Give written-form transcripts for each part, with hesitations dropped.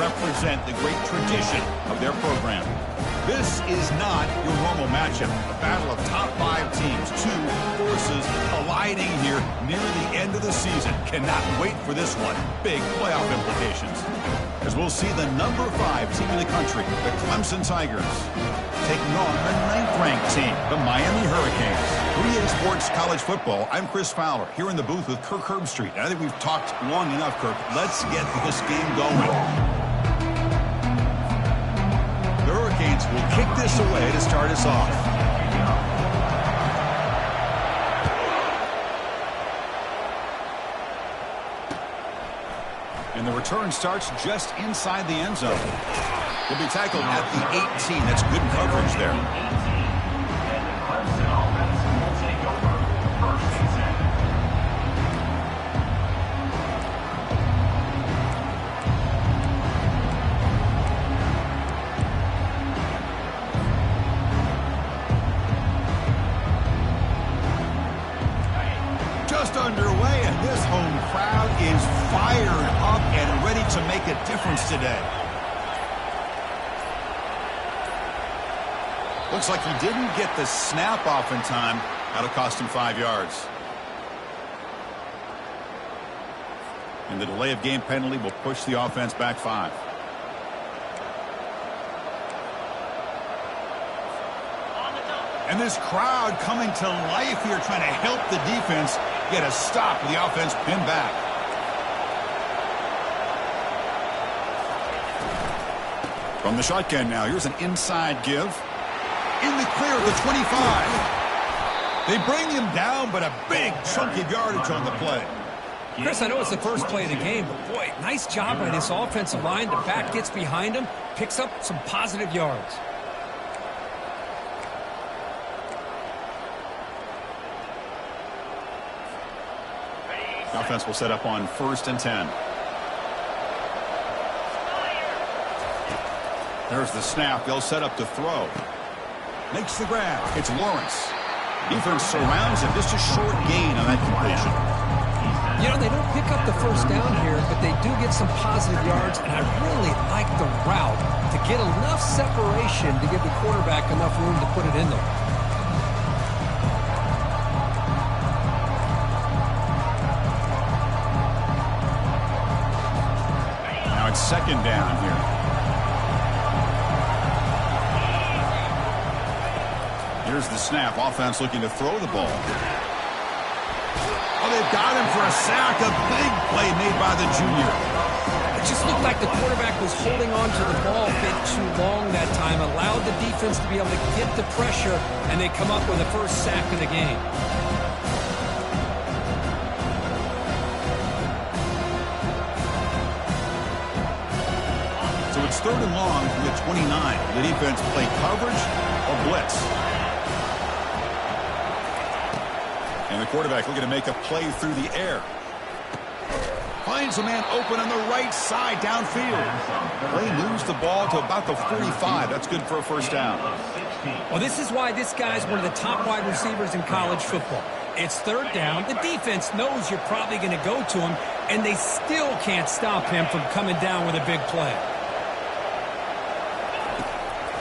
represent the great tradition of their program. This is not your normal matchup. A battle of top 5 teams, 2 forces colliding here near the end of the season. Cannot wait for this one. Big playoff implications. As we'll see the number 5 team in the country, the Clemson Tigers, taking on the 9th-ranked team, the Miami Hurricanes. 3A Sports College Football, I'm Chris Fowler, here in the booth with Kirk Herbstreit. And I think we've talked long enough, Kirk. Let's get this game going. The Hurricanes will kick this away to start us off. And the return starts just inside the end zone. He'll be tackled at the 18. That's good coverage there. Just underway, and this home crowd is fired up and ready to make a difference today. Looks like he didn't get the snap off in time. That'll cost him 5 yards. And the delay of game penalty will push the offense back 5. And this crowd coming to life here, trying to help the defense get a stop with the offense pinned back. From the shotgun now, here's an inside give. In the clear at the 25. They bring him down, but a big chunk of yardage on the play. Chris, I know it's the first play of the game, but boy, nice job by this offensive line. The back gets behind him, picks up some positive yards. The offense will set up on 1st and 10. There's the snap. They'll set up to throw. Makes the grab. It's Lawrence. Defense surrounds him. Just a short gain on that completion. You know, they don't pick up the first down here, but they do get some positive yards, and I really like the route to get enough separation to give the quarterback enough room to put it in there. Now it's 2nd down here. Here's the snap. Offense looking to throw the ball. Oh, they've got him for a sack. A big play made by the junior. It just looked like the quarterback was holding on to the ball a bit too long that time. Allowed the defense to be able to get the pressure, and they come up with the first sack of the game. So it's 3rd and long from the 29. The defense play coverage or blitz. And the quarterback looking to make a play through the air. Finds a man open on the right side downfield. Play moves the ball to about the 45. That's good for a first down. Well, this is why this guy's one of the top wide receivers in college football. It's 3rd down. The defense knows you're probably going to go to him, and they still can't stop him from coming down with a big play.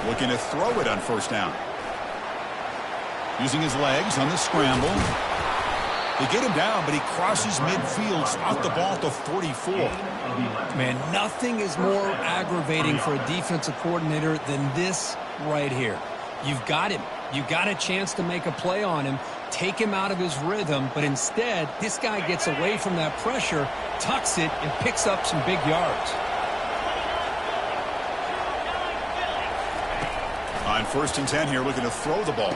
Looking to throw it on 1st down. Using his legs on the scramble. They get him down, but he crosses midfield, out the ball to 44. Man, nothing is more aggravating for a defensive coordinator than this right here. You've got him. You've got a chance to make a play on him, take him out of his rhythm, but instead, this guy gets away from that pressure, tucks it, and picks up some big yards. On 1st and 10 here, looking to throw the ball.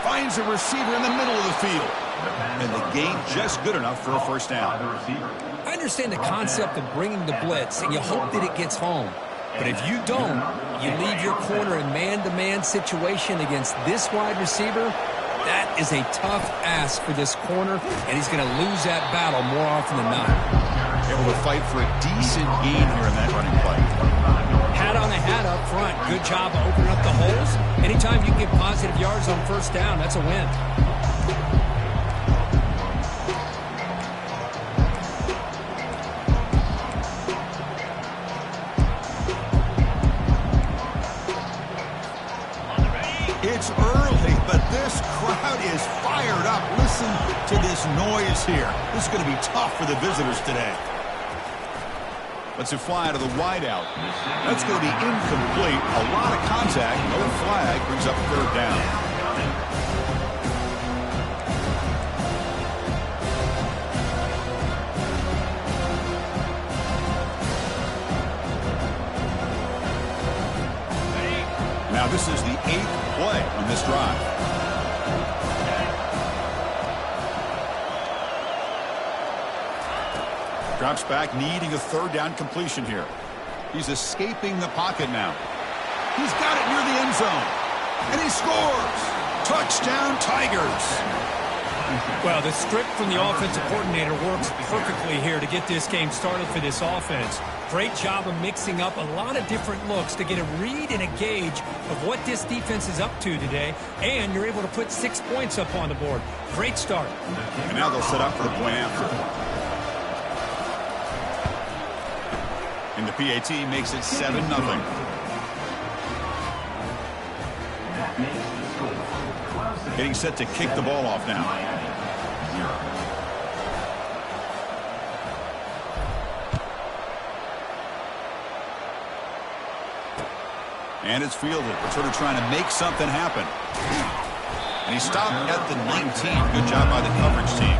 Finds a receiver in the middle of the field. And the game just good enough for a first down. I understand the concept of bringing the blitz, and you hope that it gets home. But if you don't, you leave your corner in man-to-man situation against this wide receiver. That is a tough ask for this corner, and he's going to lose that battle more often than not. Able to fight for a decent gain here in that running play. Hat on a hat up front. Good job of opening up the holes. Anytime you can get positive yards on 1st down, that's a win. It's early, but this crowd is fired up. Listen to this noise here. This is going to be tough for the visitors today. Let's fly to the wideout. That's going to be incomplete. A lot of contact. No flag brings up third down. Now this is the 8th play on this drive. Drops back, needing a third down completion here. He's escaping the pocket now. He's got it near the end zone. And he scores! Touchdown, Tigers! Well, the script from the offensive coordinator works perfectly here to get this game started for this offense. Great job of mixing up a lot of different looks to get a read and a gauge of what this defense is up to today, and you're able to put 6 points up on the board. Great start. And now they'll set up for the point after. And the PAT makes it 7-0. Getting set to kick the ball off now. And it's fielded. Returner trying to make something happen. And he stopped at the 19. Good job by the coverage team.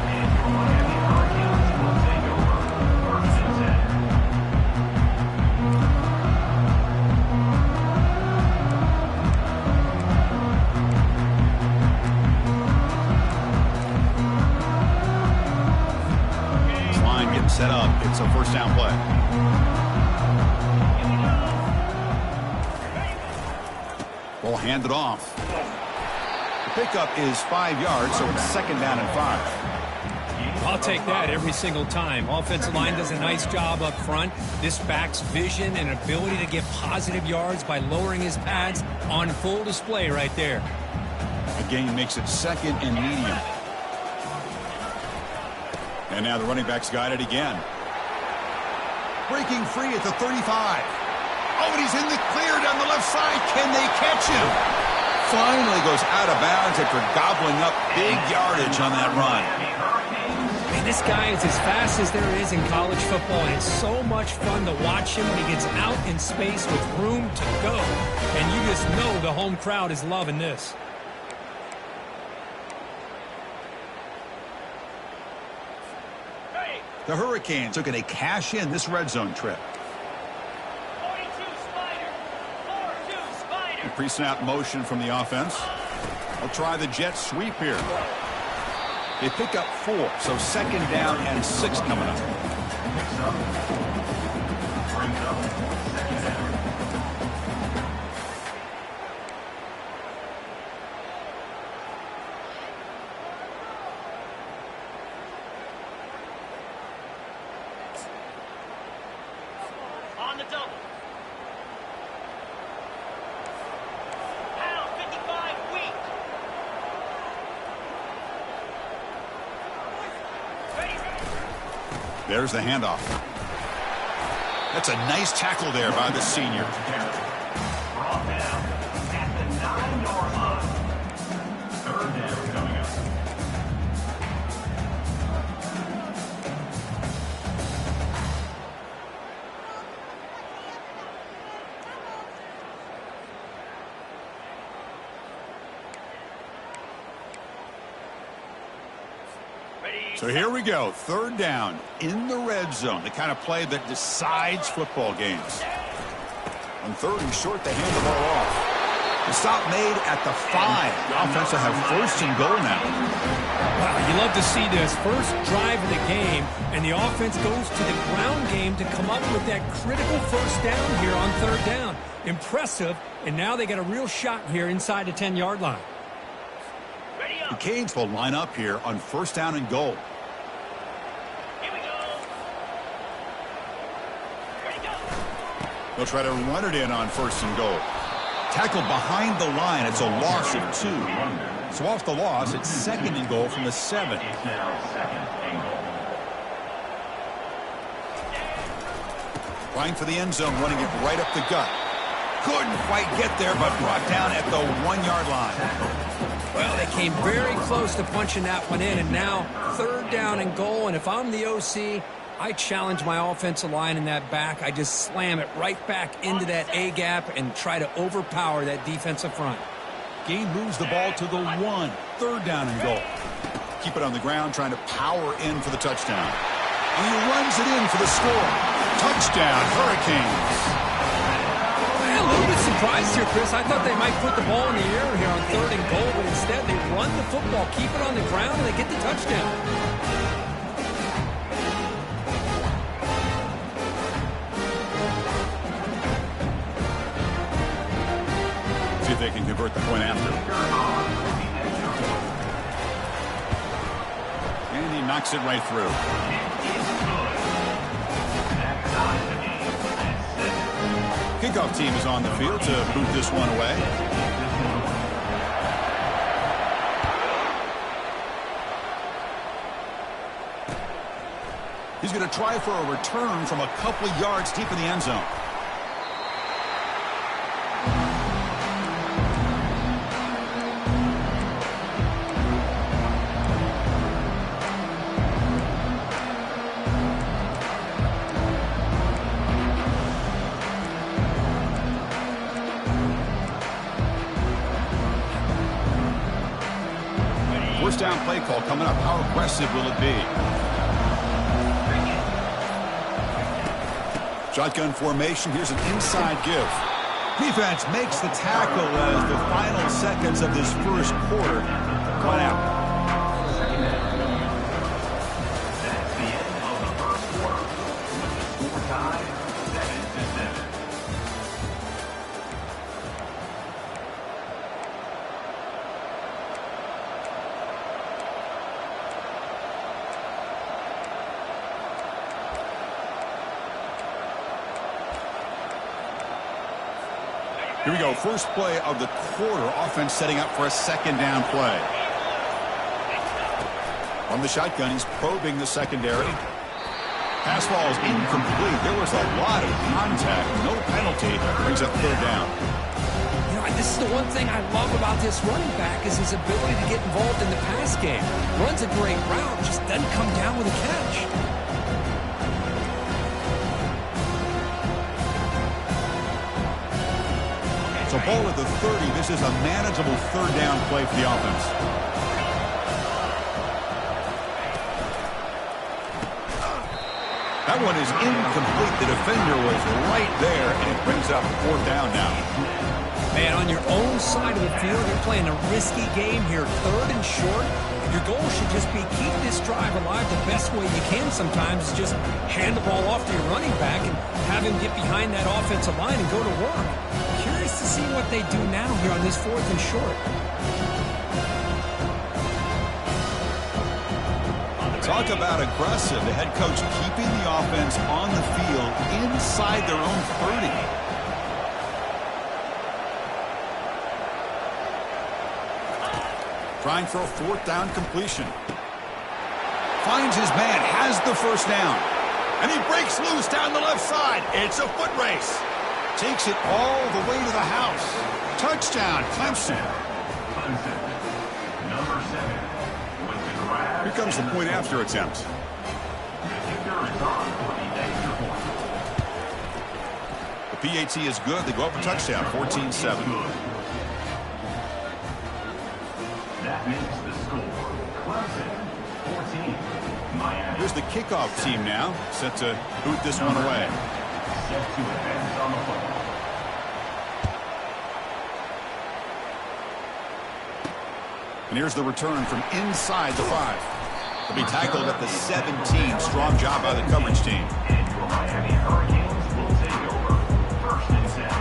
This line getting set up. It's a first down play. Ball handed off. The pickup is 5 yards, so it's second down and 5. I'll take that every single time. Offensive line does a nice job up front. This back's vision and ability to get positive yards by lowering his pads on full display right there. The gain makes it second and medium. And now the running back's got it again. Breaking free at the 35. Oh, and he's in the clear down the left side. Can they catch him? Finally goes out of bounds after gobbling up big yardage on that run. I mean, this guy is as fast as there is in college football, and it's so much fun to watch him when he gets out in space with room to go. And you just know the home crowd is loving this. The Hurricanes are going to cash in this red zone trip. Pre-snap motion from the offense. They'll try the jet sweep here. They pick up 4, so second down and 6 coming up. On the double. There's the handoff. That's a nice tackle there by the senior. Brought down at the 9-yard line. Third down coming up. So here we go. Third down in the red zone. The kind of play that decides football games. On third and short, they hand the ball off. The stop made at the 5. The offense will have first and goal now. Wow, you love to see this. First drive of the game, and the offense goes to the ground game to come up with that critical first down here on third down. Impressive, and now they got a real shot here inside the 10-yard line. The Canes will line up here on first down and goal. Here we go. Ready, go. They'll try to run it in on first and goal. Tackled behind the line. It's a loss of 2. So off the loss, it's second and goal from the 7. Trying for the end zone, running it right up the gut. Couldn't quite get there, but brought down at the 1-yard line. Well, they came very close to punching that one in, and now 3rd down and goal. And if I'm the OC, I challenge my offensive line in that back. I just slam it right back into that A gap and try to overpower that defensive front. Gain moves the ball to the 1. 3rd down and goal. Keep it on the ground, trying to power in for the touchdown. And he runs it in for the score. Touchdown, Hurricanes. A little bit surprised here, Chris. I thought they might put the ball in the air here on 3rd and goal, but instead they run the football, keep it on the ground, and they get the touchdown. See if they can convert the point after. And he knocks it right through. Kickoff team is on the field to boot this one away. He's going to try for a return from a couple of yards deep in the end zone. First down play call coming up. How aggressive will it be? Shotgun formation. Here's an inside give. Defense makes the tackle as the final seconds of this first quarter run out. That's the end of the first quarter. With the score tied 7-7. Here we go. First play of the quarter. Offense setting up for a 2nd down play. From the shotgun, he's probing the secondary. Pass ball is incomplete. There was a lot of contact. No penalty. Brings up 3rd down. You know, this is the one thing I love about this running back is his ability to get involved in the pass game. Runs a great route, just doesn't come down with a catch. So ball at the 30. This is a manageable 3rd down play for the offense. That one is incomplete. The defender was right there, and it brings up 4th down now. Man, on your own side of the field, you're playing a risky game here. 3rd and short. Your goal should just be keep this drive alive the best way you can sometimes is just hand the ball off to your running back and have him get behind that offensive line and go to work. Curious to see what they do now here on this 4th and short. Talk about aggressive. The head coach keeping the offense on the field inside their own 30. Trying for a 4th down completion. Finds his man, has the first down. And he breaks loose down the left side. It's a foot race. Takes it all the way to the house. Touchdown, Clemson. Number 7 with the grab. Here comes the point after attempt. The kicker is on for the extra point. The PAT is good. They go up a touchdown, 14-7. That makes the score. Clemson 14. Miami. Here's the kickoff team now, set to boot this one away. Set to advance on the football. And here's the return from inside the 5. They'll be tackled at the 17. Strong job by the coverage team. And your Miami Hurricanes will take over. 1st and 7.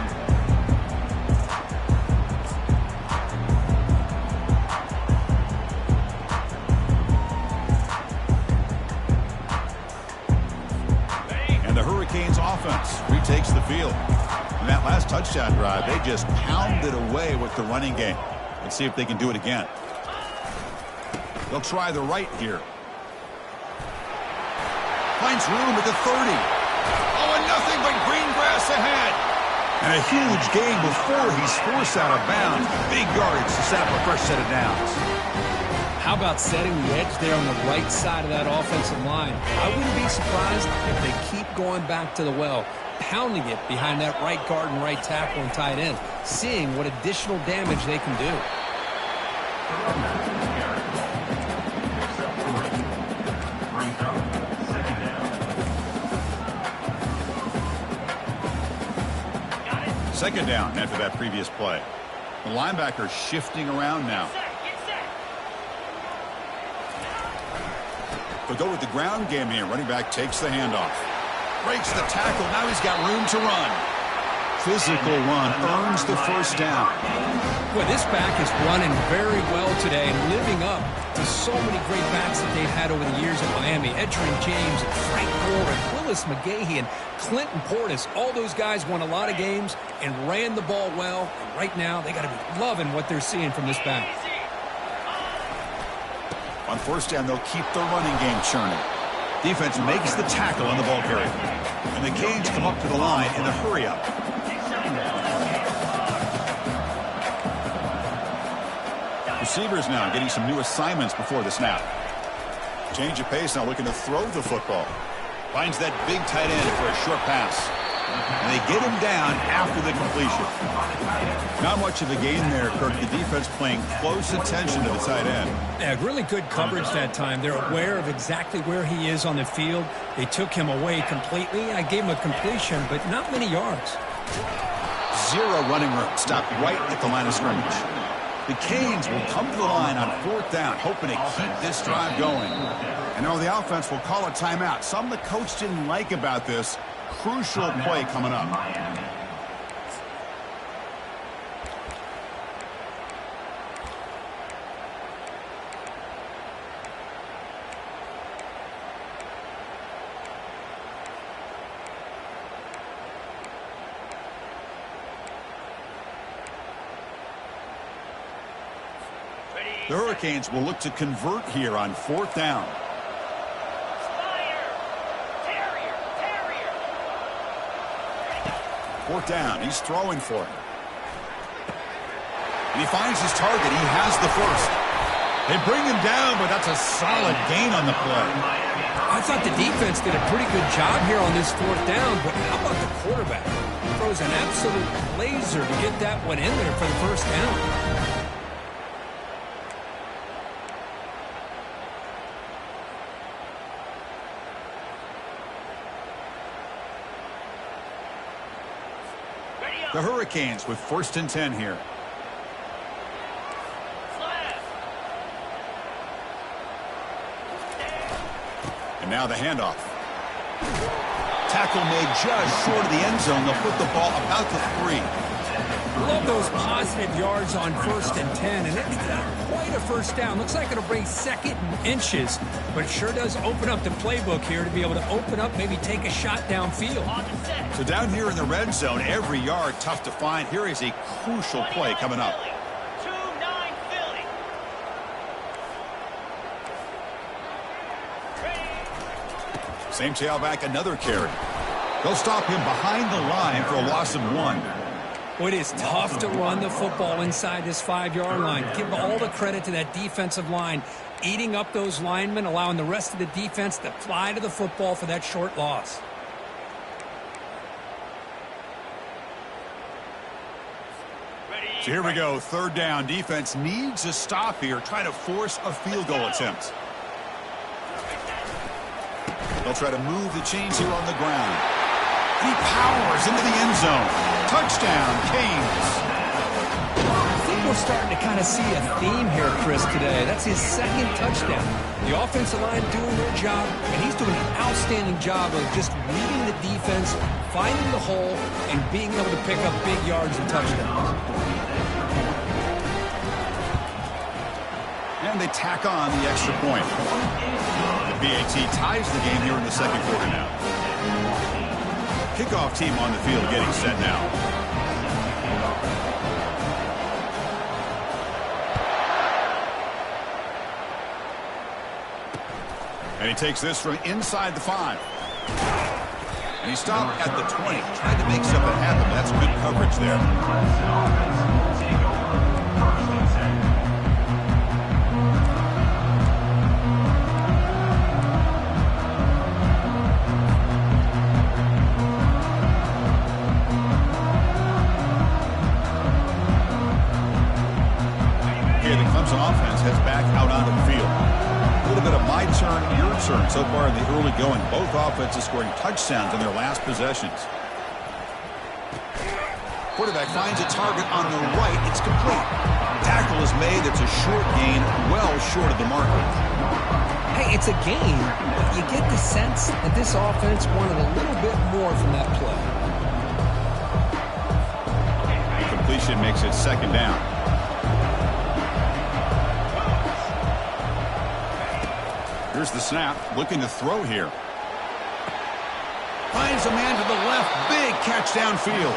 And the Hurricanes offense retakes the field. In that last touchdown drive, they just pounded away with the running game. Let's see if they can do it again. They'll try the right here. Finds room at the 30. Oh, and nothing but green grass ahead. And a huge gain before he's forced out of bounds. Big yardage to set up a fresh set of downs. How about setting the edge there on the right side of that offensive line? I wouldn't be surprised if they keep going back to the well, pounding it behind that right guard and right tackle and tight end, seeing what additional damage they can do. Second down after that previous play. The linebacker shifting around now. They'll go with the ground game here. Running back takes the handoff. Breaks the tackle. Now he's got room to run. Physical run earns the first down. Boy, this back is running very well today and living up to so many great backs that they've had over the years in Miami. Edgerrin James and Frank Gore and Willis McGahee and Clinton Portis. All those guys won a lot of games and ran the ball well. And right now, they got to be loving what they're seeing from this back. On first down, they'll keep the running game churning. Defense makes the tackle on the ball carrier. And the Canes come up to the line in the hurry-up. Receivers now getting some new assignments before the snap. Change of pace now, looking to throw the football. Finds that big tight end for a short pass. And they get him down after the completion. Not much of a gain there, Kirk. The defense paying close attention to the tight end. Yeah, really good coverage that time. They're aware of exactly where he is on the field. They took him away completely. I gave him a completion, but not many yards. Zero running room. Stopped right at the line of scrimmage. The Canes will come to the line on fourth down, hoping to keep this drive going. And now the offense will call a timeout. Something the coach didn't like about this. Crucial play coming up. The Hurricanes will look to convert here on fourth down. Fourth down. He's throwing for it. And he finds his target. He has the first. They bring him down, but that's a solid gain on the play. I thought the defense did a pretty good job here on this fourth down, but how about the quarterback? He throws an absolute laser to get that one in there for the first down. The Hurricanes with first and 10 here. And now the handoff. Tackle made just short of the end zone. They'll put the ball about to 3. Love those positive yards on first and 10, and it's not quite a first down. Looks like it'll bring second and inches, but it sure does open up the playbook here to be able to open up, maybe take a shot downfield. So down here in the red zone, every yard tough to find. Here is a crucial play coming up. Same tailback, another carry. They'll stop him behind the line for a loss of 1. Well, it is tough to run the football inside this 5-yard line. Give all the credit to that defensive line, eating up those linemen, allowing the rest of the defense to fly to the football for that short loss. So here we go, third down. Defense needs a stop here, try to force a field goal attempt. They'll try to move the chains here on the ground. He powers into the end zone. Touchdown, Canes. I think we're starting to kind of see a theme here, Chris, today. That's his second touchdown. The offensive line doing their job, and he's doing an outstanding job of just reading the defense, finding the hole, and being able to pick up big yards and touchdowns. And they tack on the extra point. The BAT ties the game here in the second quarter now. Kickoff team on the field getting set now. And he takes this from inside the 5. And he stopped at the 20. Tried to make something happen, but that's good coverage advantage there. Clemson offense will take over 1st and 10. Here, the Clemson offense heads back out onto the field. A little bit of my turn, your turn so far in the early going. Both offenses scoring touchdowns in their last possessions. Quarterback finds a target on the right. It's complete. Tackle is made. It's a short gain, well short of the marker. Hey, it's a game, but you get the sense that this offense wanted a little bit more from that play. Completion makes it 2nd down. Here's the snap, looking to throw here. Finds a man to the left, big catch downfield.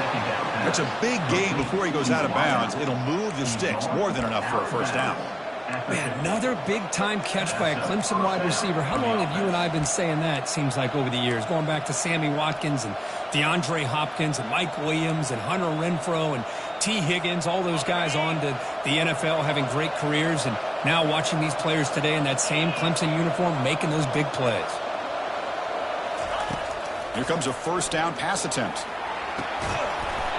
That's a big gain before he goes out of bounds. It'll move the sticks, more than enough for a 1st down. Man, another big-time catch by a Clemson wide receiver. How long have you and I been saying that, seems like, over the years? Going back to Sammy Watkins and DeAndre Hopkins and Mike Williams and Hunter Renfrow and T. Higgins, all those guys on to the NFL having great careers, and now watching these players today in that same Clemson uniform making those big plays. Here comes a 1st down pass attempt.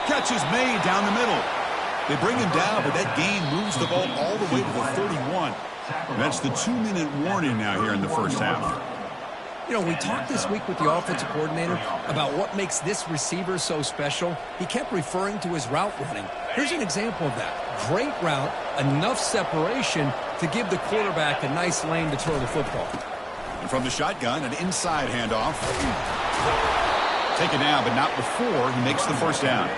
Catch is made down the middle. They bring him down, but that gain moves the ball all the way to the 31. That's the 2-minute warning now here in the 1st half. You know, we talked this week with the offensive coordinator about what makes this receiver so special. He kept referring to his route running. Here's an example of that. Great route, enough separation to give the quarterback a nice lane to throw the football. And from the shotgun, an inside handoff. Taken down, but not before he makes the 1st down.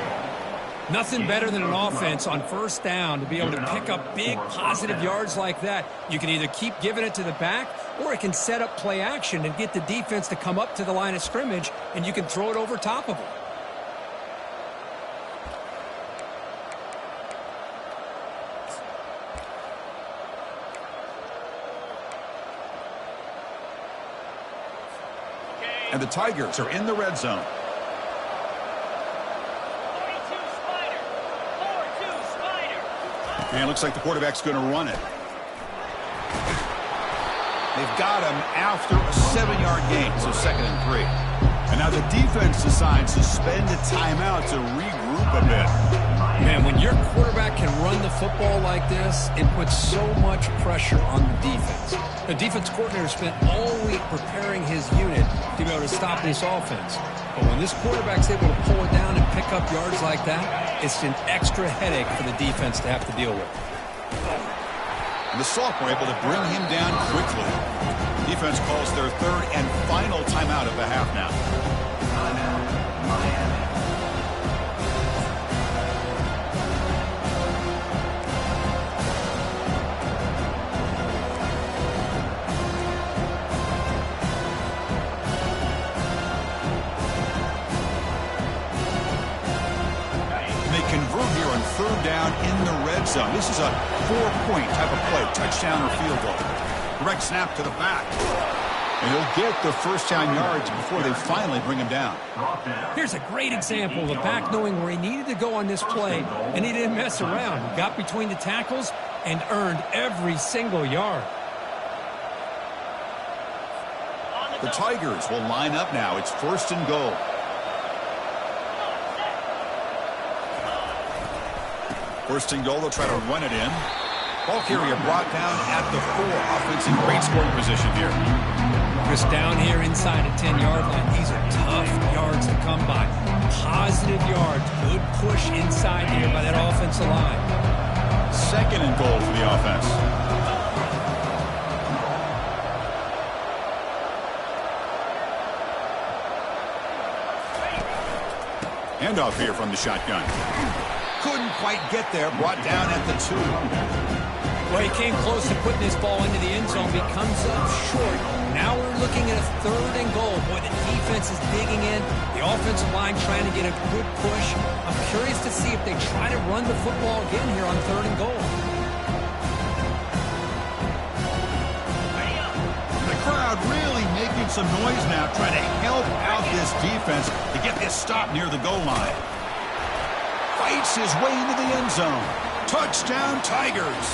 Nothing better than an offense on 1st down to be able to pick up big positive yards like that. You can either keep giving it to the back, or it can set up play action and get the defense to come up to the line of scrimmage, and you can throw it over top of them. And the Tigers are in the red zone. And it looks like the quarterback's going to run it. They've got him after a 7-yard gain, so 2nd and 3. And now the defense decides to spend a timeout to regroup a bit. Man, when your quarterback can run the football like this, it puts so much pressure on the defense. The defense coordinator spent all week preparing his unit to be able to stop this offense. But when this quarterback's able to pull it down and pick up yards like that, it's an extra headache for the defense to have to deal with. And the sophomore able to bring him down quickly. Defense calls their 3rd and final timeout of the half now. Convert here on 3rd down in the red zone. This is a 4-point type of play, touchdown or field goal. Direct snap to the back. And he'll get the 1st down yards before they finally bring him down. Here's a great example of a back knowing where he needed to go on this play, and he didn't mess around. He got between the tackles and earned every single yard. The Tigers will line up now. It's 1st and goal. First and goal, they'll try to run it in. Ball carrier brought down at the 4. Offensive great scoring position here. Just down here inside the 10-yard line. These are tough yards to come by. Positive yards. Good push inside here by that offensive line. 2nd and goal for the offense. Handoff here from the shotgun. Couldn't quite get there. Brought down at the 2. Well, he came close to putting this ball into the end zone. He comes up short. Now we're looking at a 3rd and goal. Boy, the defense is digging in. The offensive line trying to get a good push. I'm curious to see if they try to run the football again here on 3rd and goal. The crowd really making some noise now, trying to help out this defense to get this stop near the goal line. fights his way into the end zone. Touchdown, Tigers.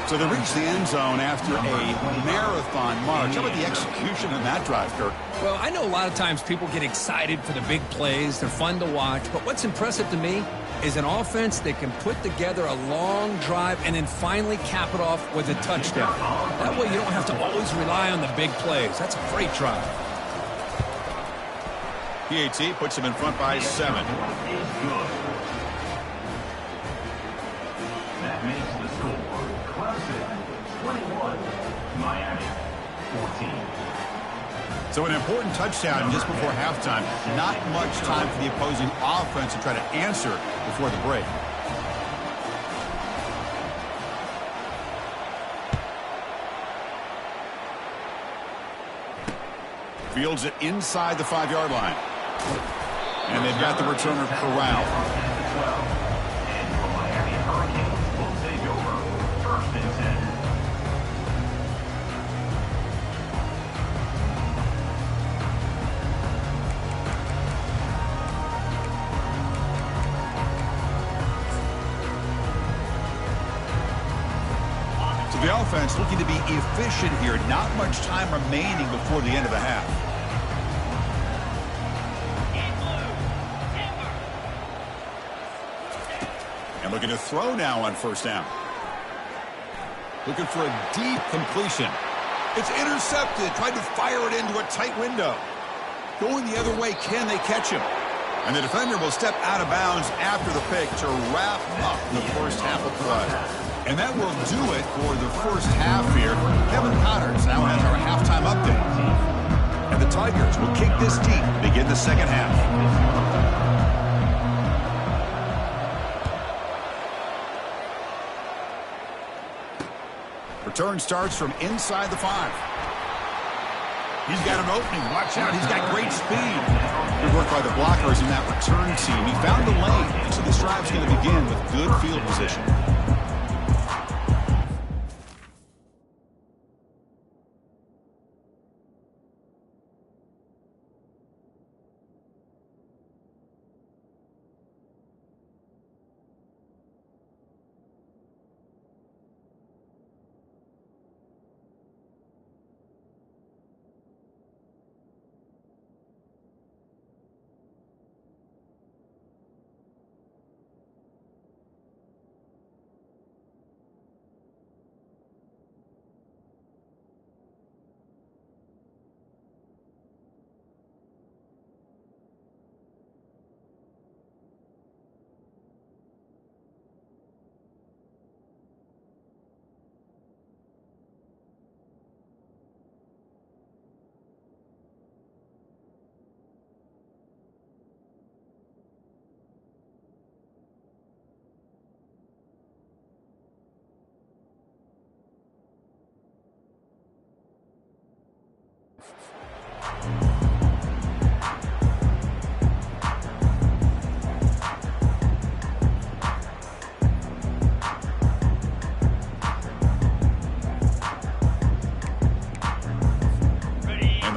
So they reach the end zone after a marathon march. How about the execution on that drive, Kirk? Well, I know a lot of times people get excited for the big plays. They're fun to watch. But what's impressive to me is an offense that can put together a long drive and then finally cap it off with a touchdown. That way you don't have to always rely on the big plays. That's a great drive. PAT puts him in front by 7. That makes the score Clemson 21, Miami 14. So an important touchdown just before halftime. Not much time for the opposing offense to try to answer before the break. Fields it inside the 5-yard line. And they've got the returner corralled. And the Miami Hurricanes will take over 1st and 10. So the offense looking to be efficient here. Not much time remaining before the end of the half. And looking to throw now on 1st down. Looking for a deep completion. It's intercepted. Tried to fire it into a tight window. Going the other way. Can they catch him? And the defender will step out of bounds after the pick to wrap up the first half of play. And that will do it for the first half here. Kevin Connors now has our halftime update. And the Tigers will kick this deep to begin the second half. Return starts from inside the 5. He's got an opening. Watch out. He's got great speed. Good work by the blockers in that return team. He found the lane, and so this drive's going to begin with good field position.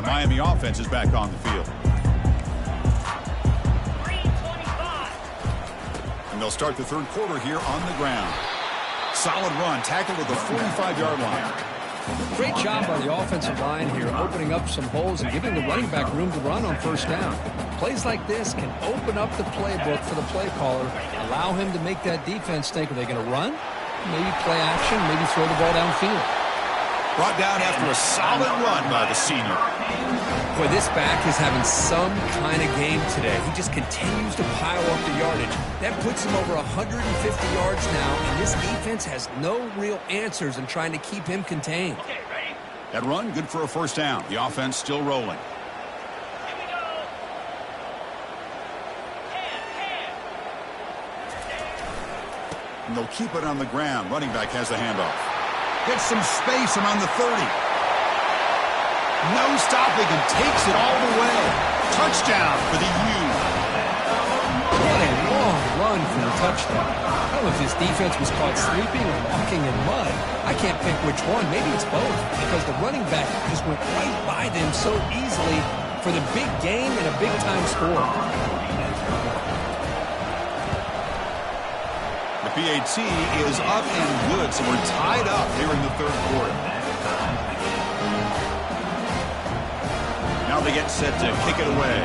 Miami offense is back on the field. And they'll start the third quarter here on the ground. Solid run, tackled at the 45-yard line. Great job by the offensive line here, opening up some holes and giving the running back room to run on 1st down. Plays like this can open up the playbook for the play caller, allow him to make that defense think, are they going to run? Maybe play action, maybe throw the ball downfield. Brought down after a solid run by the senior. Boy, this back is having some kind of game today. He just continues to pile up the yardage. That puts him over 150 yards now, and this defense has no real answers in trying to keep him contained. Okay, ready? That run, good for a 1st down. The offense still rolling. Here we go. And they'll keep it on the ground. Running back has the handoff. Gets some space around the 30. No stopping and takes it all the way. Touchdown for the U. What a long run for the touchdown. I don't know if this defense was caught sleeping or walking in mud. I can't pick which one. Maybe it's both, because the running back just went right by them so easily for the big game and a big-time score. PAT is up and good, so we're tied up here in the third quarter. Now they get set to kick it away.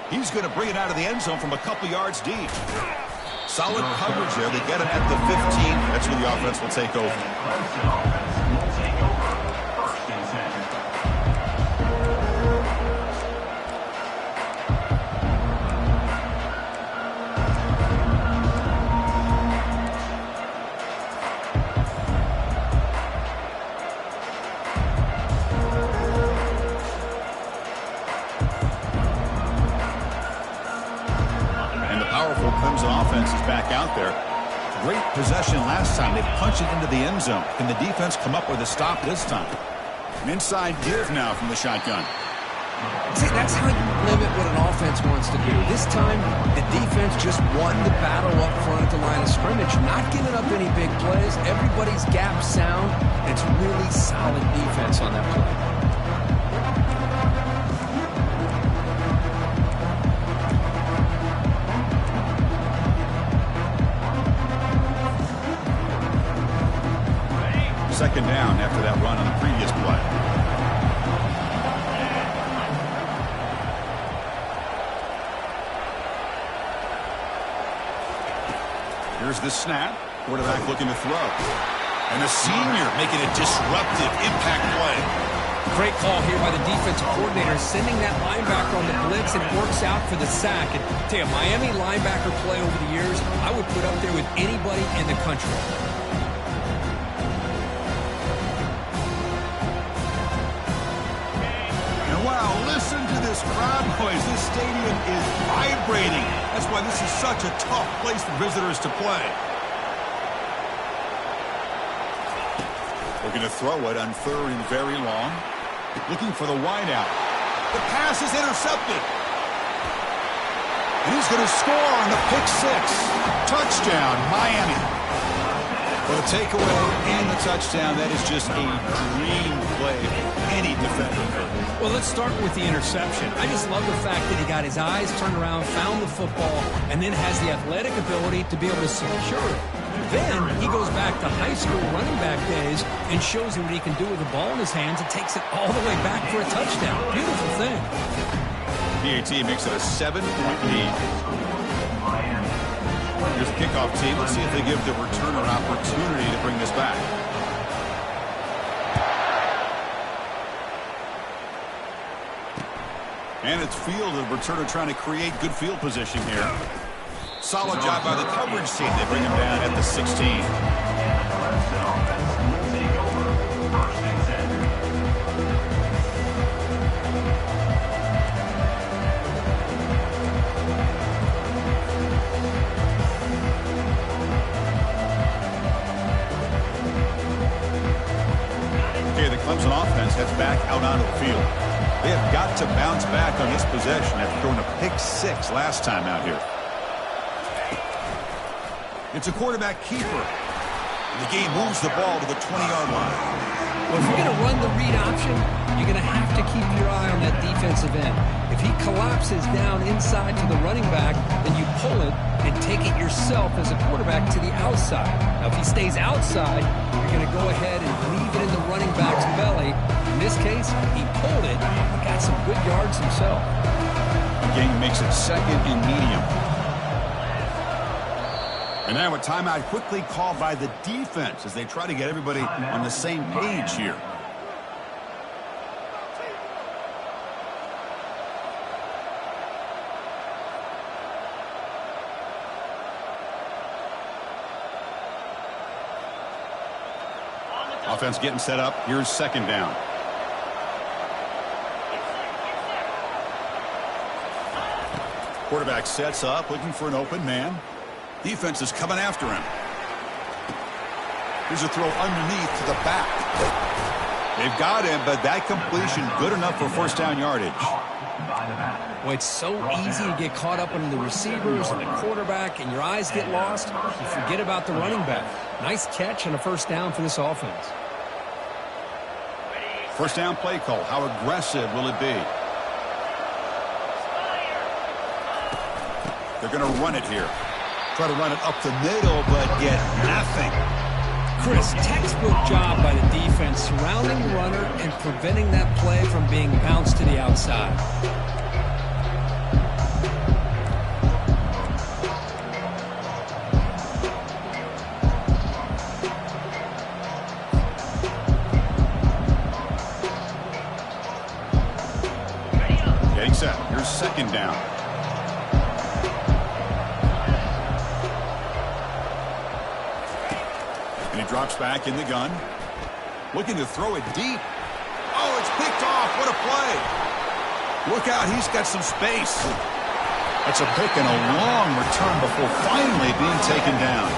He's going to bring it out of the end zone from a couple yards deep. Solid coverage there. They get him at the 15. That's where the offense will take over. Offense is back out there. Great possession last time. They punched it into the end zone. Can the defense come up with a stop this time? An inside give now from the shotgun. See, that's how you limit what an offense wants to do. This time, the defense just won the battle up front at the line of scrimmage. Not giving up any big plays. Everybody's gap sound. It's really solid defense on that play. Second down after that run on the previous play. Here's the snap. Quarterback looking to throw. And the senior making a disruptive impact play. Great call here by the defensive coordinator, sending that linebacker on the blitz, and it works out for the sack. And tell you, Miami linebacker play over the years, I would put up there with anybody in the country. Wow, listen to this crowd noise. This stadium is vibrating. That's why this is such a tough place for visitors to play. Looking to throw it on third and very long. Looking for the wideout. The pass is intercepted. And he's going to score on the pick six. Touchdown, Miami. For the takeaway and the touchdown, that is just a dream play for any defender. Well, let's start with the interception. I just love the fact that he got his eyes turned around, found the football, and then has the athletic ability to be able to secure it. Then he goes back to high school running back days and shows you what he can do with the ball in his hands and takes it all the way back for a touchdown. Beautiful thing. PAT makes it a 7-point lead. Here's the kickoff team. Let's see if they give the returner an opportunity to bring this back. And it's field, the returner trying to create good field position here. Solid job by the coverage team. They bring him down at the 16. Okay, the Clemson offense heads back out onto the field. They have got to bounce back on this possession after throwing a pick six last time out here. It's a quarterback keeper. And the game moves the ball to the 20-yard line. Well, if you're going to run the read option, you're going to have to keep your eye on that defensive end. If he collapses down inside to the running back, then you pull it and take it yourself as a quarterback to the outside. Now, if he stays outside, you're going to go ahead and leave it in the running back's belly. In this case, he pulled it and got some good yards himself. The game makes it second and medium. And now a timeout quickly called by the defense as they try to get everybody on the same page here. Offense getting set up. Here's second down. Quarterback sets up, looking for an open man. Defense is coming after him. Here's a throw underneath to the back. They've got him, but that completion good enough for first down yardage. Well, it's so easy to get caught up on the receivers and the quarterback, and your eyes get lost. You forget about the running back. Nice catch and a first down for this offense. First down play call. How aggressive will it be? They're going to run it here. Try to run it up the middle, but get nothing. Chris, textbook job by the defense surrounding the runner and preventing that play from being bounced to the outside. Getting set. Here's second down. And he drops back in the gun. Looking to throw it deep. Oh, it's picked off. What a play. Look out. He's got some space. That's a pick and a long return before finally being taken down.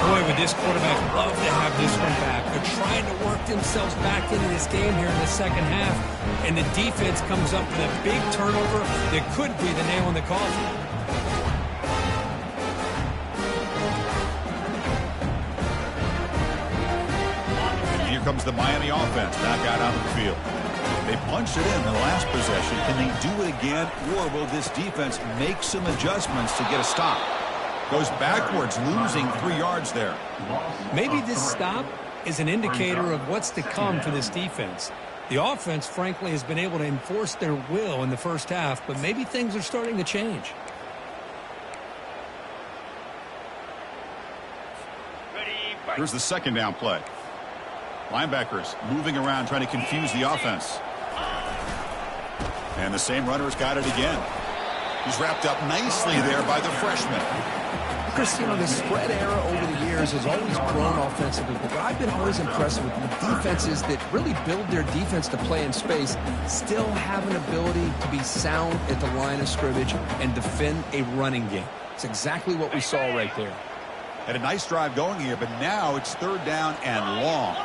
Boy, would this quarterback love to have this one back. They're trying to work themselves back into this game here in the second half. And the defense comes up with a big turnover that could be the nail in the coffin. Comes the Miami offense back out onto the field. They punched it in the last possession. Can they do it again, or will this defense make some adjustments to get a stop? Goes backwards, losing 3 yards there. Maybe this stop is an indicator of what's to come for this defense. The offense, frankly, has been able to enforce their will in the first half, but maybe things are starting to change. Here's the second down play. Linebackers moving around, trying to confuse the offense. And the same runner's got it again. He's wrapped up nicely there by the freshman. Chris, you know, the spread era over the years has always grown offensively, but I've been always impressed with the defenses that really build their defense to play in space, still have an ability to be sound at the line of scrimmage and defend a running game. It's exactly what we saw right there. Had a nice drive going here, but now it's third down and long.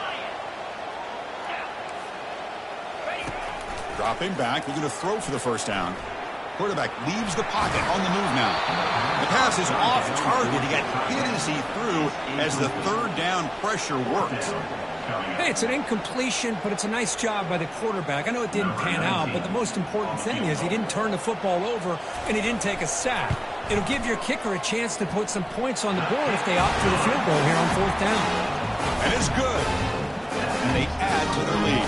Dropping back, looking to throw for the first down. Quarterback leaves the pocket on the move now. The pass is off target. He got hit as he threw as the third down pressure worked. Hey, it's an incompletion, but it's a nice job by the quarterback. I know it didn't pan out, but the most important thing is he didn't turn the football over and he didn't take a sack. It'll give your kicker a chance to put some points on the board if they opt for the field goal here on fourth down. And it's good. And they add to their lead.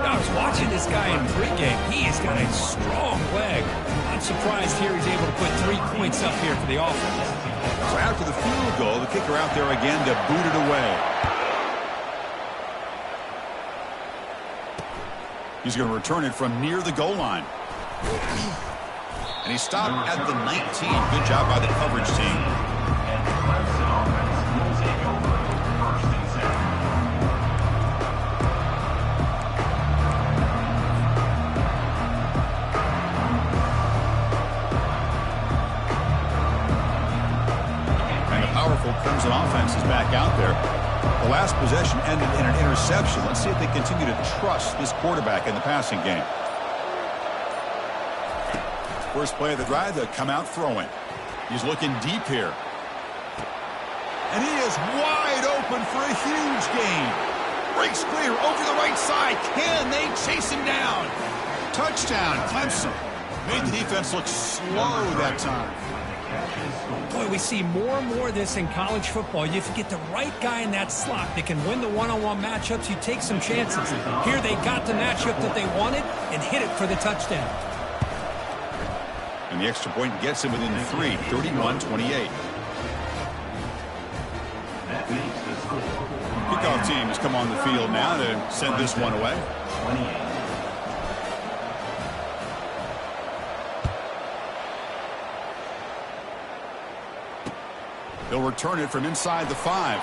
I was watching this guy in pregame. He has got a strong leg. I'm surprised here he's able to put 3 points up here for the offense. So after the field goal, the kicker out there again to boot it away. He's going to return it from near the goal line. And he stopped at the 19. Good job by the coverage team. Clemson offense is back out there. The last possession ended in an interception. Let's see if they continue to trust this quarterback in the passing game. First play of the drive, they'll come out throwing. He's looking deep here. And he is wide open for a huge gain. Breaks clear over the right side. Can they chase him down? Touchdown, Clemson. Made the defense look slow that time. Boy, we see more and more of this in college football. If you get the right guy in that slot that can win the one-on-one matchups, you take some chances. Here they got the matchup that they wanted and hit it for the touchdown. And the extra point gets him within 3, 31-28. Kickoff team has come on the field now to send this one away. They'll return it from inside the 5.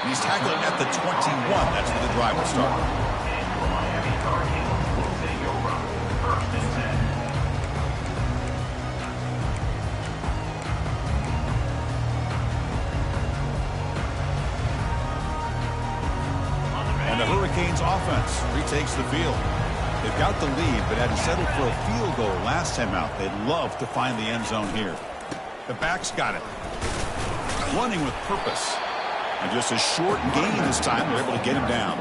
And he's tackled at the 21. That's where the drive will start. And the Hurricanes offense retakes the field. They've got the lead, but had to settle for a field goal last time out. They'd love to find the end zone here. The back's got it. Running with purpose. And just a short gain this time. They're able to get him down.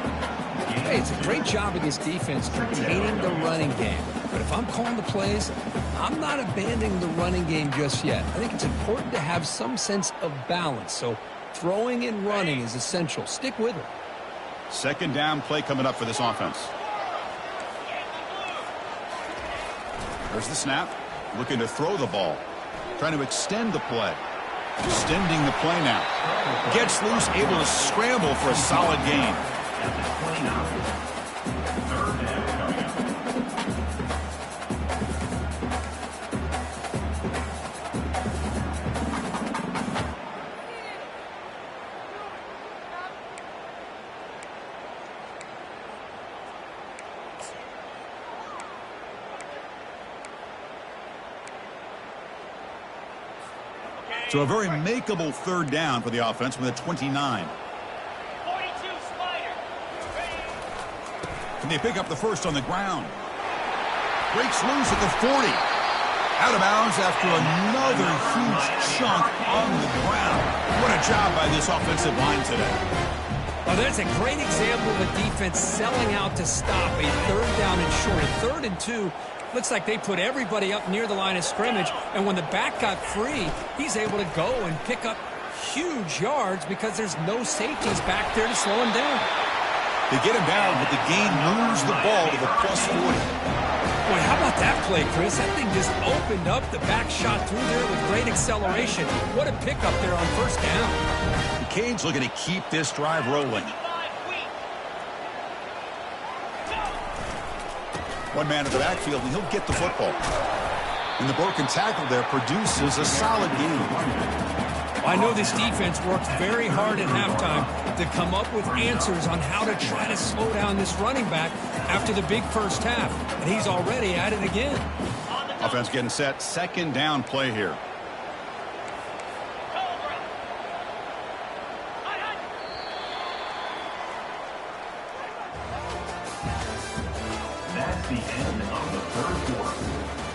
Hey, it's a great job against defense containing the running game. But if I'm calling the plays, I'm not abandoning the running game just yet. I think it's important to have some sense of balance. So throwing and running is essential. Stick with it. Second down play coming up for this offense. There's the snap. Looking to throw the ball. Trying to extend the play. Extending the play now. Gets loose, able to scramble for a solid gain. So a very makeable third down for the offense with a 29. 42 Spider. Can they pick up the first on the ground? Breaks loose at the 40. Out of bounds after another huge chunk on the ground. What a job by this offensive line today. Oh, that's a great example of a defense selling out to stop a third down and short. A 3rd and 2. Looks like they put everybody up near the line of scrimmage, and when the back got free, he's able to go and pick up huge yards because there's no safeties back there to slow him down. They get him down, but the gain moves the ball to the +40. Boy, how about that play, Chris? That thing just opened up. The back shot through there with great acceleration. What a pickup there on first down. The Canes looking to keep this drive rolling. One man in the backfield, and he'll get the football. And the broken tackle there produces a solid gain. I know this defense worked very hard at halftime to come up with answers on how to try to slow down this running back after the big first half. And he's already at it again. Offense getting set. Second down play here. That's the end of the third quarter.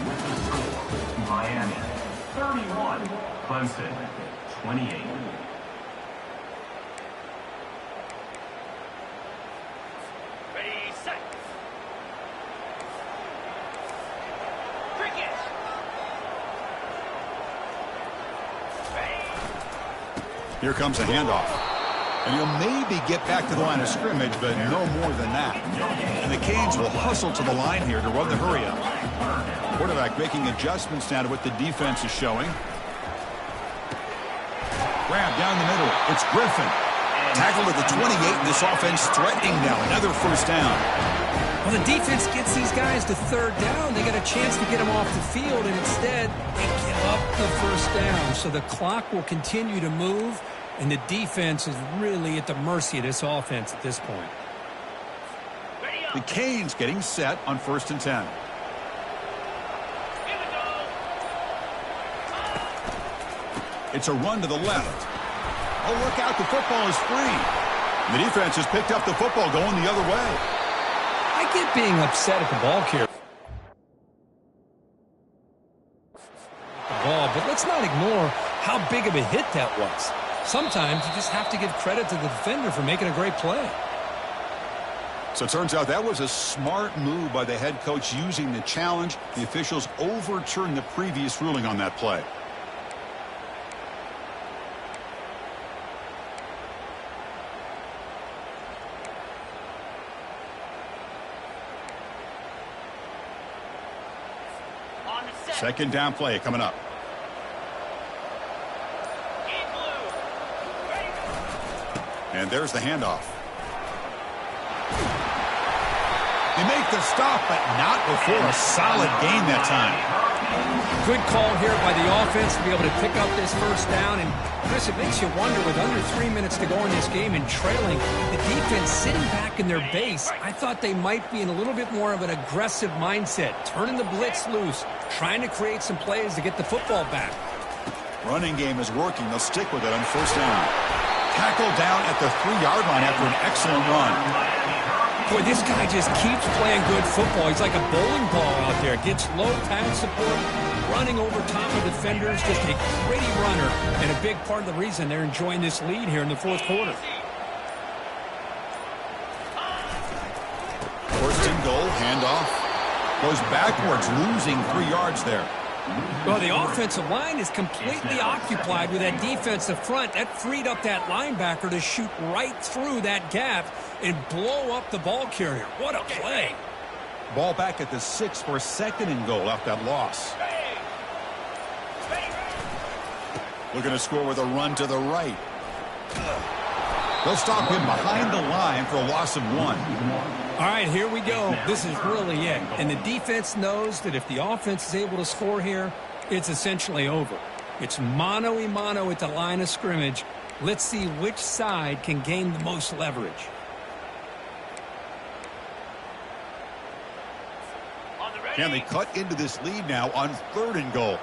With the score, Miami 31, Clemson 28. Ready, set. Cricket. Here comes a handoff. And he'll maybe get back to the line of scrimmage, but no more than that. And the Canes will hustle to the line here to run the hurry up. Quarterback making adjustments now to what the defense is showing. Grab down the middle. It's Griffin. Tackled at the 28, and this offense threatening now. Another first down. Well, the defense gets these guys to third down. They got a chance to get them off the field, and instead they give up the first down. So the clock will continue to move, and the defense is really at the mercy of this offense at this point. The Canes getting set on 1st and 10. It's a run to the left. Oh, look out, the football is free. The defense has picked up the football going the other way. I get being upset at the ball carrier. But let's not ignore how big of a hit that was. Sometimes you just have to give credit to the defender for making a great play. So it turns out that was a smart move by the head coach using the challenge. The officials overturned the previous ruling on that play. Second down play coming up. And there's the handoff. They make the stop, but not before a solid gain that time. Good call here by the offense to be able to pick up this first down. And, Chris, it makes you wonder, with under 3 minutes to go in this game and trailing, the defense sitting back in their base, I thought they might be in a little bit more of an aggressive mindset, turning the blitz loose, trying to create some plays to get the football back. Running game is working. They'll stick with it on first down. Tackled down at the 3-yard line after an excellent run. Boy, this guy just keeps playing good football. He's like a bowling ball out there. Gets low pad support, running over top of defenders, just a gritty runner, and a big part of the reason they're enjoying this lead here in the fourth quarter. First and goal, handoff. Goes backwards, losing 3 yards there. Well, the offensive line is completely occupied with that defensive front. That freed up that linebacker to shoot right through that gap and blow up the ball carrier. What a play. Ball back at the 6 for a second and goal after that loss. Looking to score with a run to the right. They'll stop him behind the line for a loss of 1. All right, here we go. This is really it. And the defense knows that if the offense is able to score here, it's essentially over. It's mano-a-mano at the line of scrimmage. Let's see which side can gain the most leverage. Can they cut into this lead now on 3rd and goal?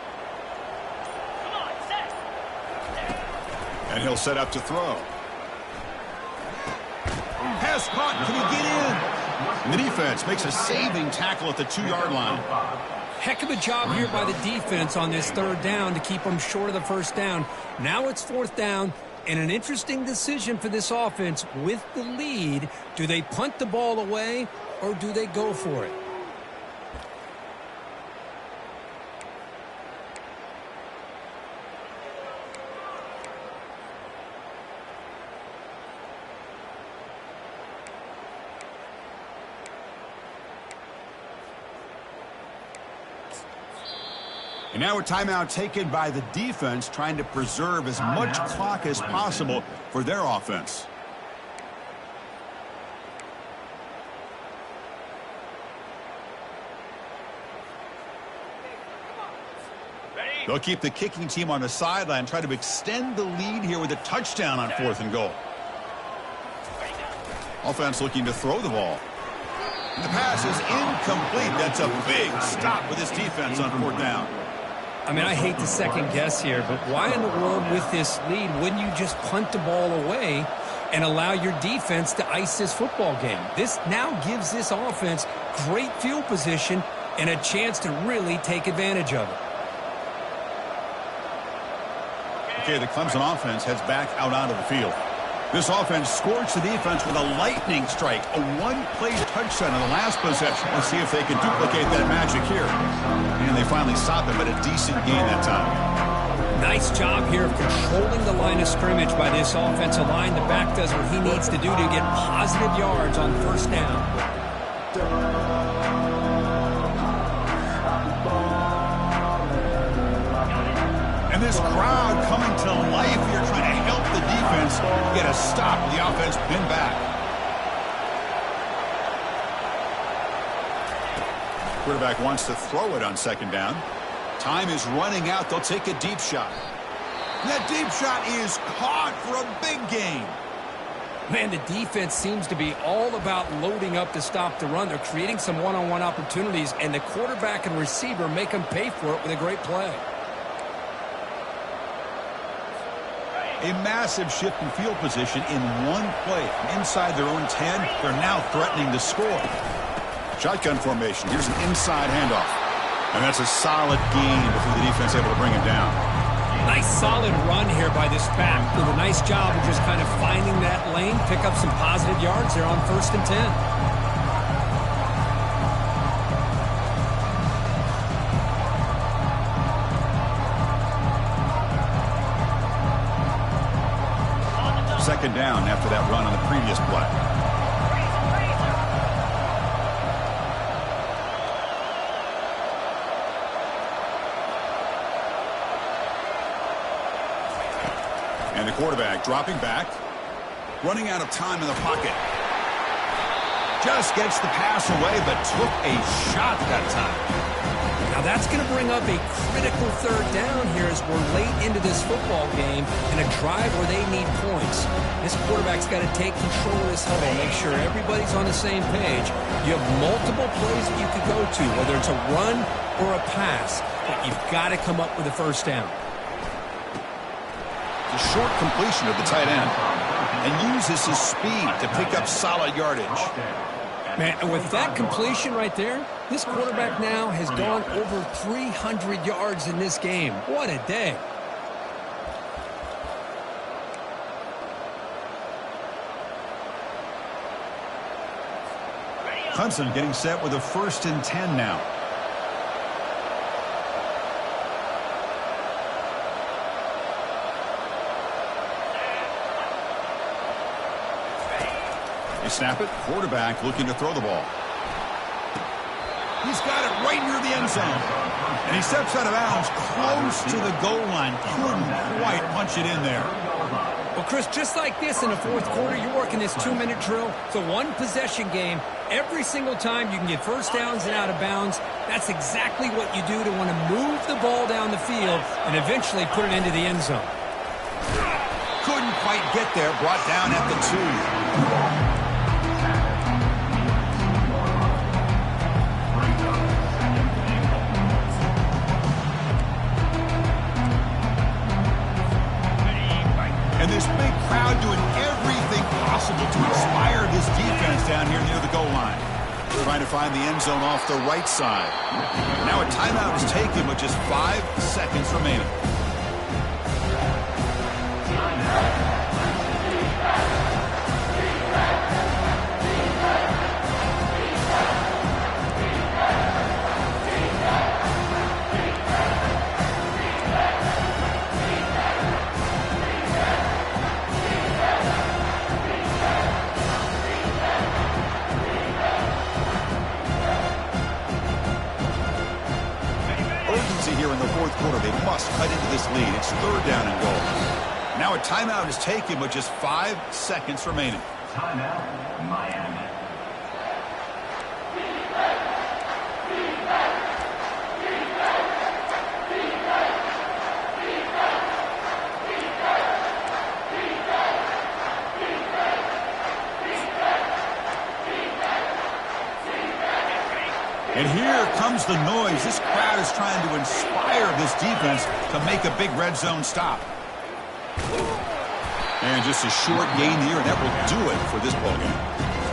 And he'll set up to throw. Pass caught. Can he get in? And the defense makes a saving tackle at the 2-yard line. Heck of a job here by the defense on this 3rd down to keep them short of the 1st down. Now it's 4th down, and an interesting decision for this offense with the lead. Do they punt the ball away, or do they go for it? And now a timeout taken by the defense, trying to preserve as much clock as possible for their offense. They'll keep the kicking team on the sideline, try to extend the lead here with a touchdown on 4th and goal. Offense looking to throw the ball. And the pass is incomplete. That's a big stop with this defense on 4th down. I mean, I hate to second guess here, but why in the world with this lead wouldn't you just punt the ball away and allow your defense to ice this football game? This now gives this offense great field position and a chance to really take advantage of it. Okay, the Clemson offense heads back out onto the field. This offense scorched the defense with a lightning strike, a 1-play touchdown in the last possession. Let's see if they can duplicate that magic here. And they finally stop him, but a decent gain that time. Nice job here of controlling the line of scrimmage by this offensive line. The back does what he needs to do to get positive yards on 1st down. And this crowd coming to life here, trying to help the defense get a stop. The offense pinned back. Quarterback wants to throw it on 2nd down. Time is running out. They'll take a deep shot. And that deep shot is caught for a big gain. Man, the defense seems to be all about loading up to stop the run. They're creating some one-on-one opportunities, and the quarterback and receiver make them pay for it with a great play. A massive shift in field position in 1 play. Inside their own 10, they're now threatening to score. Shotgun formation. Here's an inside handoff. And that's a solid gain before the defense able to bring him down. Nice solid run here by this back. Did a nice job of just kind of finding that lane, pick up some positive yards there on 1st and 10. Second down after that run on the previous play. And the quarterback dropping back, running out of time in the pocket. Just gets the pass away, but took a shot that time. Now that's going to bring up a critical 3rd down here as we're late into this football game in a drive where they need points. This quarterback's got to take control of this huddle, make sure everybody's on the same page. You have multiple plays that you could go to, whether it's a run or a pass, but you've got to come up with a 1st down. The short completion of the tight end, and uses his speed to pick up solid yardage. Man, and with that completion right there, this quarterback now has gone over 300 yards in this game. What a day. Clemson getting set with a 1st and 10 now. They snap it. Quarterback looking to throw the ball. He's got it right near the end zone. And he steps out of bounds close to the goal line. Couldn't quite punch it in there. Well, Chris, just like this in the fourth quarter, you're working this 2-minute drill. It's a one-possession game. Every single time you can get first downs and out of bounds, that's exactly what you do to want to move the ball down the field and eventually put it into the end zone. Couldn't quite get there. Brought down at the 2. And this big crowd doing everything possible to inspire this defense down here near the goal line. Trying to find the end zone off the right side. Now a timeout is taken with just 5 seconds remaining. Here in the fourth quarter, they must cut into this lead. It's 3rd down and goal. Now a timeout is taken with just 5 seconds remaining. Timeout, Miami. And here comes the noise. This crowd is trying to inspire this defense to make a big red zone stop. And just a short gain here, and that will do it for this ball game.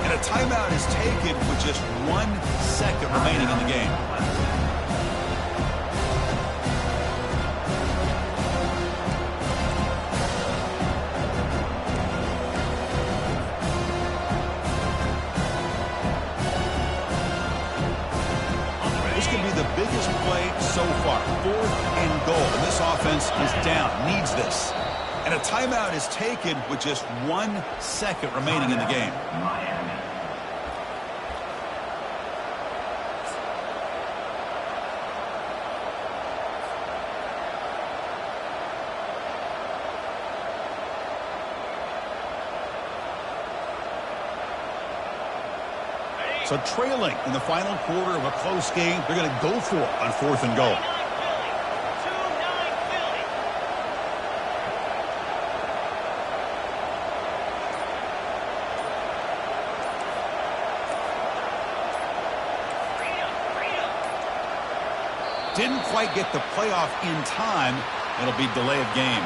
And a timeout is taken with just 1 second remaining in the game. The biggest play so far. 4th and goal. And this offense is down. Needs this. And a timeout is taken with just 1 second remaining in the game. Miami. So trailing in the final quarter of a close game, they're going to go for it on 4th and goal. Didn't quite get the playoff in time. It'll be delay of game.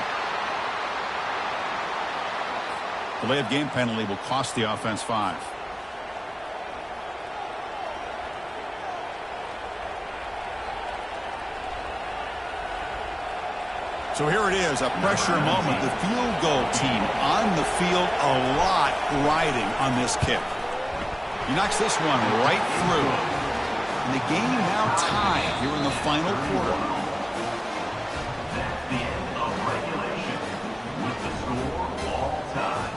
Delay of game penalty will cost the offense 5. So here it is, a pressure moment. The field goal team on the field, a lot riding on this kick. He knocks this one right through. And the game now tied here in the final quarter. That's the end of regulation with the score all tied.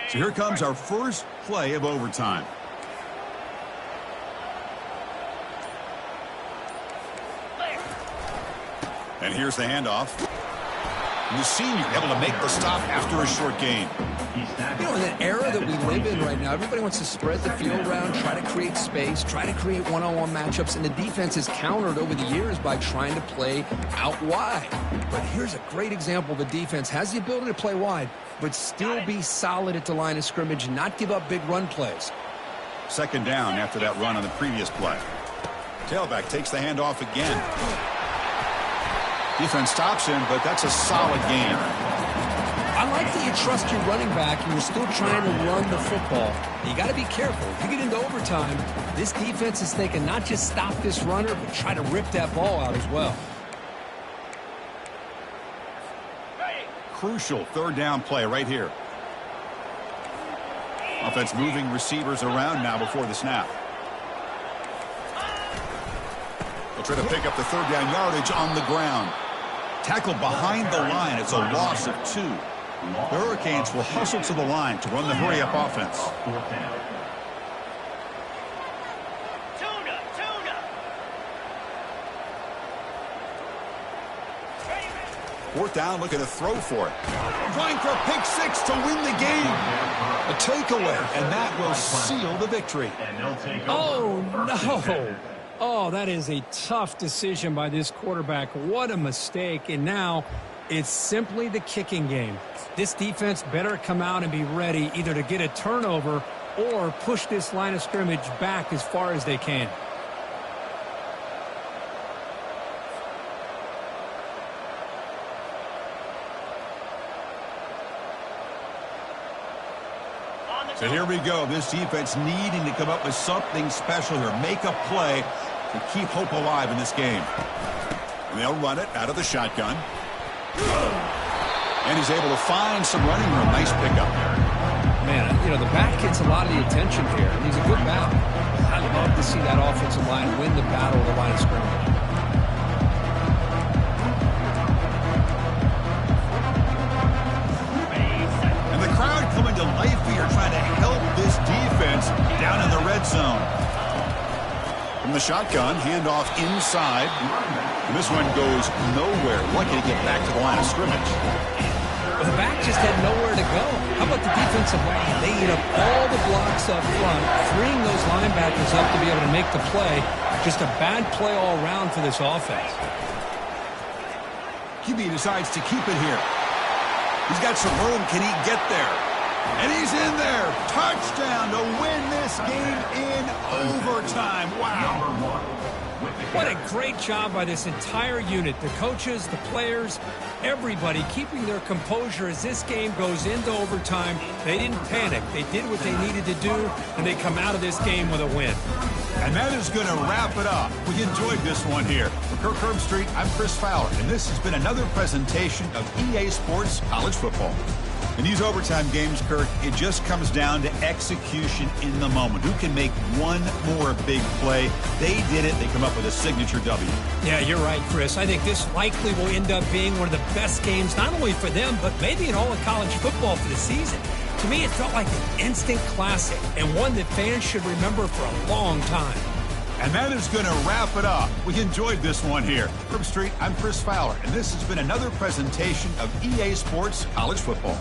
So here comes our first play of overtime. And here's the handoff. And the senior able to make the stop after a short gain. You know, in an era that we live in right now, everybody wants to spread the field around, try to create space, try to create one-on-one matchups, and the defense has countered over the years by trying to play out wide. But here's a great example. The defense has the ability to play wide, but still be solid at the line of scrimmage and not give up big run plays. Second down after that run on the previous play. Tailback takes the handoff again. Defense stops him, but that's a solid gain. I like that you trust your running back and you're still trying to run the football. You got to be careful. If you get into overtime, this defense is thinking not just stop this runner, but try to rip that ball out as well. Crucial third down play right here. Offense moving receivers around now before the snap. They'll try to pick up the third down yardage on the ground. Tackled behind the line. It's a loss of 2. The Hurricanes will hustle to the line to run the hurry-up offense. Fourth down, looking to throw for it. Trying for a pick 6 to win the game. A takeaway, and that will seal the victory. Oh, no. Oh, that is a tough decision by this quarterback. What a mistake. And now it's simply the kicking game. This defense better come out and be ready either to get a turnover or push this line of scrimmage back as far as they can. So here we go. This defense needing to come up with something special here. Make a play to keep hope alive in this game. And they'll run it out of the shotgun. And he's able to find some running room. Nice pickup. Man, you know, the back gets a lot of the attention here. He's a good back. I'd love to see that offensive line win the battle of the line of scrimmage. And the crowd coming to life here, trying to help this defense down in the red zone. From the shotgun, handoff inside. And this one goes nowhere. Lucky to get back to the line of scrimmage. The back just had nowhere to go. How about the defensive line? They eat up all the blocks up front, freeing those linebackers up to be able to make the play. Just a bad play all around for this offense. QB decides to keep it here. He's got some room. Can he get there? And he's in there. Touchdown to win this game in overtime. Wow. What a great job by this entire unit. The coaches, the players, everybody keeping their composure as this game goes into overtime. They didn't panic. They did what they needed to do, and they come out of this game with a win. And that is going to wrap it up. We enjoyed this one here. For Kirk Herbstreit, I'm Chris Fowler, and this has been another presentation of EA Sports College Football. In these overtime games, Kirk, it just comes down to execution in the moment. Who can make one more big play? They did it. They come up with a signature W. Yeah, you're right, Chris. I think this likely will end up being one of the best games, not only for them, but maybe in all of college football for the season. To me, it felt like an instant classic and one that fans should remember for a long time. And that is going to wrap it up. We enjoyed this one here. From Street, I'm Chris Fowler, and this has been another presentation of EA Sports College Football.